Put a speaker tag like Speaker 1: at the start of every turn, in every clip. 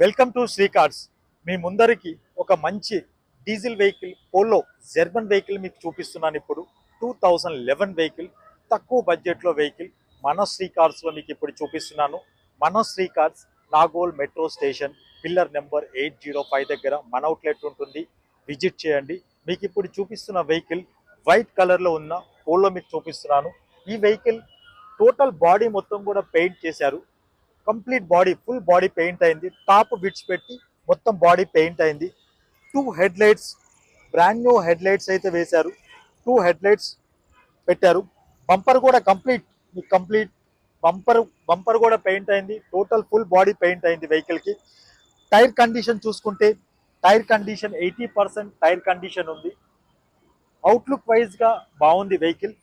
Speaker 1: Welcome to Sri cars. మీ ముందరికి ఒక మంచి diesel vehicle Polo German vehicle మీకు చూపిస్తున్నాను. ఇప్పుడు 2011 వెహికల్, తక్కువ బడ్జెట్లో వెహికల్ మన శ్రీ కార్స్లో మీకు ఇప్పుడు చూపిస్తున్నాను. మన Sri cars Nagole metro station pillar number 805 దగ్గర మన అవుట్లెట్ ఉంటుంది. విజిట్ చేయండి. మీకు ఇప్పుడు చూపిస్తున్న వెహికల్ వైట్ కలర్లో ఉన్న పోలో మీకు చూపిస్తున్నాను. ఈ వెహికల్ టోటల్ బాడీ మొత్తం కూడా పెయింట్ చేశారు. Complete body full body paint అయింది. టాప్ బిట్స్ పెట్టి మొత్తం బాడీ పెయింట్ అయింది. 2 head lights, brand new head lights అయితే వేశారు. 2 హెడ్ లైట్స్ పెట్టారు. బంపర్ కూడా కంప్లీట్ బంపర్ కూడా పెయింట్ అయింది. టోటల్ ఫుల్ బాడీ పెయింట్ అయింది వెహికల్ కి. టైర్ కండిషన్ చూసుకుంటే టైర్ కండిషన్ 80% టైర్ కండిషన్ ఉంది. అవుట్లుక్ వైజ్ గా బాగుంది వెహికల్.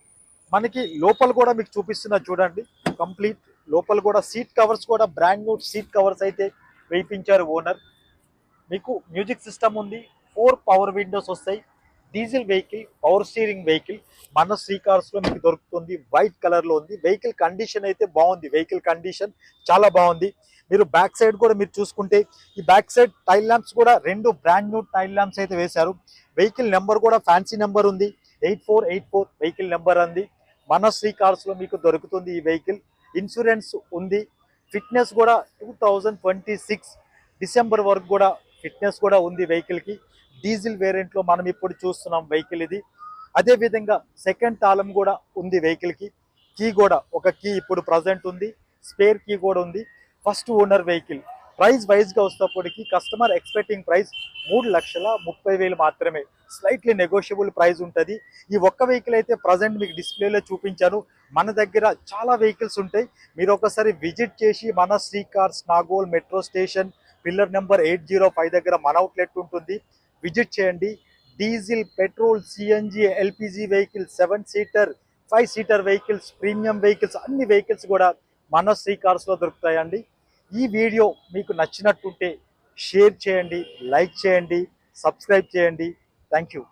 Speaker 1: మనకి లోపల కూడా మీకు చూపిస్తున్నా చూడండి. కంప్లీట్ లోపల కూడా సీట్ కవర్స్ కూడా బ్రాండ్ న్యూ సీట్ కవర్స్ అయితే వేయించారు ఓనర్. మీకు మ్యూజిక్ సిస్టమ్ ఉంది. 4 పవర్ విండోస్ వస్తాయి. Diesel vehicle, power steering vehicle మన శ్రీ కార్స్ లో మీకు దొరుకుతుంది. వైట్ కలర్ లో ఉంది. వెహికల్ కండిషన్ అయితే బాగుంది. వెహికల్ కండిషన్ చాలా బాగుంది. మీరు బ్యాక్ సైడ్ కూడా మీరు చూసుకుంటే ఈ బ్యాక్ సైడ్ టైల్ ల్యాంప్స్ కూడా 2 బ్రాండ్ న్యూ టైల్ ల్యాంప్స్ అయితే వేశారు. వెహికల్ నెంబర్ కూడా ఫ్యాన్సీ నెంబర్ ఉంది. 8484 వెహికల్ నెంబర్ ఉంది. మన శ్రీ కార్స్ లో మీకు దొరుకుతుంది ఈ వెహికల్. ఇన్సూరెన్స్ ఉంది. ఫిట్నెస్ కూడా 2026 డిసెంబర్ వరకు కూడా ఫిట్నెస్ కూడా ఉంది వెహికల్ కి. డీజిల్ వేరియంట్ లో మనం ఇప్పుడు చూస్తున్నాం వెహికల్ ఇది. అదే విధంగా సెకండ్ తాళం కూడా ఉంది వెహికల్ కి. కీ కూడా ఒక కీ ఇప్పుడు ప్రజెంట్ ఉంది. స్పేర్ కీ కూడా ఉంది. First owner vehicle. Price wise గా వస్తేప్పటికి కస్టమర్ ఎక్స్పెక్టింగ్ ప్రైస్ 3,30,000 మాత్రమే. స్లైట్లీ నెగోషియబుల్ ప్రైస్ ఉంటుంది. ఈ ఒక్క వెహికల్ అయితే ప్రజెంట్ మీకు డిస్ప్లేలో చూపించాను. మన దగ్గర చాలా వెహికల్స్ ఉంటాయి. మీరు ఒకసారి విజిట్ చేసి మన Sri cars Nagole metro station pillar number 805 దగ్గర మన అవుట్లెట్ ఉంటుంది. విజిట్ చేయండి. Diesel, petrol, CNG, LPG vehicle, 7 seater, 5 seater vehicles, premium vehicles, అన్ని వెహికల్స్ కూడా మన శ్రీ కార్స్ లో దొరుకుతాయండి. ఈ వీడియో మీకు నచ్చినట్టుంటే షేర్ చేయండి, లైక్ చేయండి, సబ్స్క్రైబ్ చేయండి. Thank you.